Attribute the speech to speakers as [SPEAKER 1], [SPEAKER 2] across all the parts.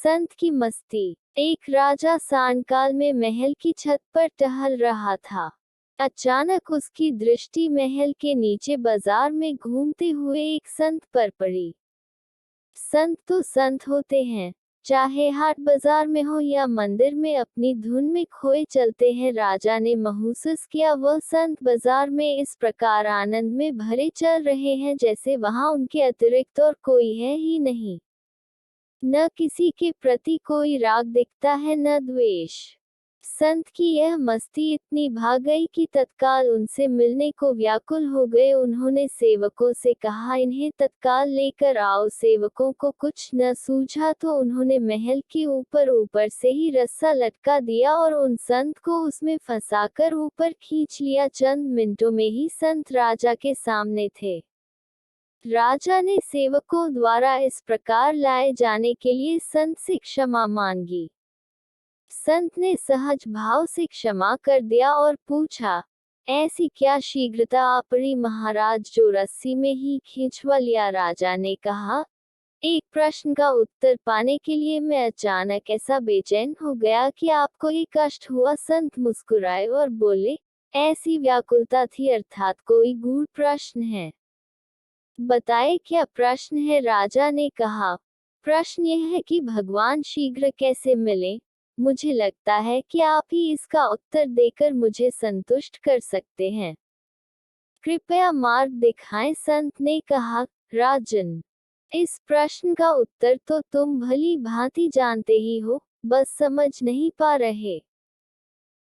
[SPEAKER 1] संत की मस्ती। एक राजा सांडकाल में महल की छत पर टहल रहा था। अचानक उसकी दृष्टि महल के नीचे बाजार में घूमते हुए एक संत पर पड़ी। संत तो संत होते हैं, चाहे हाट बाजार में हो या मंदिर में अपनी धुन में खोए चलते हैं। राजा ने महसूस किया वह संत बाजार में इस प्रकार आनंद में भरे चल रहे हैं जैसे वहां उनके अतिरिक्त और कोई है ही नहीं। न किसी के प्रति कोई राग दिखता है न द्वेष। संत की यह मस्ती इतनी भा गई कि तत्काल उनसे मिलने को व्याकुल हो गए। उन्होंने सेवकों से कहा, इन्हें तत्काल लेकर आओ। सेवकों को कुछ न सूझा तो उन्होंने महल के ऊपर से ही रस्सा लटका दिया और उन संत को उसमें फंसाकर ऊपर खींच लिया। चंद मिनटों में ही संत राजा के सामने थे। राजा ने सेवकों द्वारा इस प्रकार लाए जाने के लिए संत से क्षमा मांगी। संत ने सहज भाव से क्षमा कर दिया और पूछा, ऐसी क्या शीघ्रता आपरी महाराज, जो रस्सी में ही खींचवा लिया। राजा ने कहा, एक प्रश्न का उत्तर पाने के लिए मैं अचानक ऐसा बेचैन हो गया कि आपको ये कष्ट हुआ। संत मुस्कुराए और बोले, ऐसी व्याकुलता थी, अर्थात कोई गूढ़ प्रश्न है। बताए क्या प्रश्न है। राजा ने कहा, प्रश्न यह है कि भगवान शीघ्र कैसे मिले। मुझे लगता है कि आप ही इसका उत्तर देकर मुझे संतुष्ट कर सकते हैं। कृपया मार्ग दिखाएं। संत ने कहा, राजन, इस प्रश्न का उत्तर तो तुम भली भांति जानते ही हो, बस समझ नहीं पा रहे।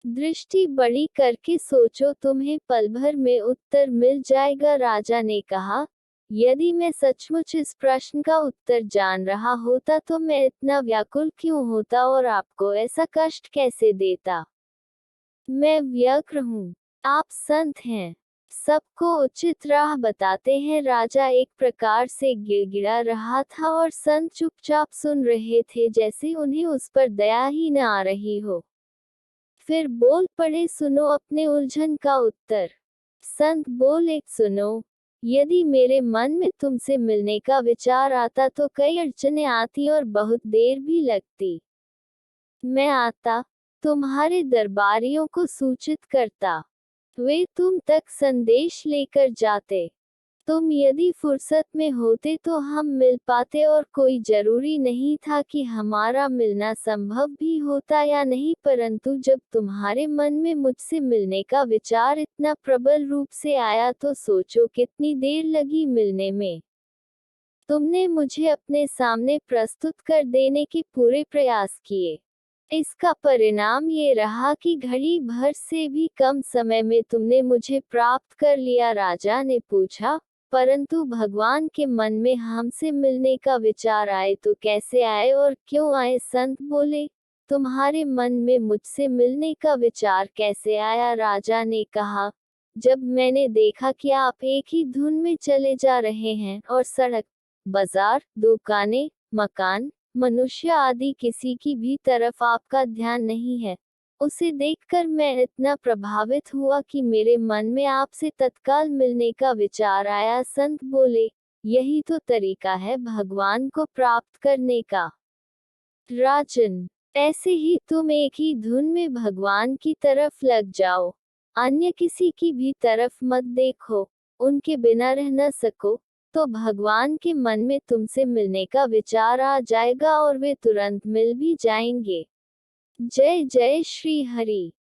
[SPEAKER 1] दृष्टि बड़ी करके सोचो, तुम्हें पल भर में उत्तर मिल जाएगा। राजा ने कहा, यदि मैं सचमुच इस प्रश्न का उत्तर जान रहा होता तो मैं इतना व्याकुल क्यों होता और आपको ऐसा कष्ट कैसे देता। मैं व्यग्र हूँ, आप संत हैं, सबको उचित राह बताते हैं। राजा एक प्रकार से गिड़गिड़ा रहा था और संत चुपचाप सुन रहे थे, जैसे उन्हें उस पर दया ही न आ रही हो। फिर बोल पड़े, सुनो अपने उलझन का उत्तर। संत बोले, सुनो, यदि मेरे मन में तुमसे मिलने का विचार आता तो कई अड़चनें आती और बहुत देर भी लगती। मैं आता, तुम्हारे दरबारियों को सूचित करता, वे तुम तक संदेश लेकर जाते। तुम यदि फुर्सत में होते तो हम मिल पाते और कोई जरूरी नहीं था कि हमारा मिलना संभव भी होता या नहीं, परंतु जब तुम्हारे मन में मुझसे मिलने का विचार इतना प्रबल रूप से आया तो सोचो कितनी देर लगी मिलने में। तुमने मुझे अपने सामने प्रस्तुत कर देने के पूरे प्रयास किए। इसका परिणाम ये रहा कि घड़ी भर से भी कम समय में तुमने मुझे प्राप्त कर लिया। राजा ने पूछा, परंतु भगवान के मन में हमसे मिलने का विचार आए तो कैसे आए और क्यों आए। संत बोले, तुम्हारे मन में मुझसे मिलने का विचार कैसे आया। राजा ने कहा, जब मैंने देखा कि आप एक ही धुन में चले जा रहे हैं और सड़क, बाजार, दुकानें, मकान, मनुष्य आदि किसी की भी तरफ आपका ध्यान नहीं है, उसे देखकर मैं इतना प्रभावित हुआ कि मेरे मन में आपसे तत्काल मिलने का विचार आया। संत बोले, यही तो तरीका है भगवान को प्राप्त करने का। राजन, ऐसे ही तुम एक ही धुन में भगवान की तरफ लग जाओ, अन्य किसी की भी तरफ मत देखो। उनके बिना रह न सको तो भगवान के मन में तुमसे मिलने का विचार आ जाएगा और वे तुरंत मिल भी जाएंगे। जय जय श्री हरि।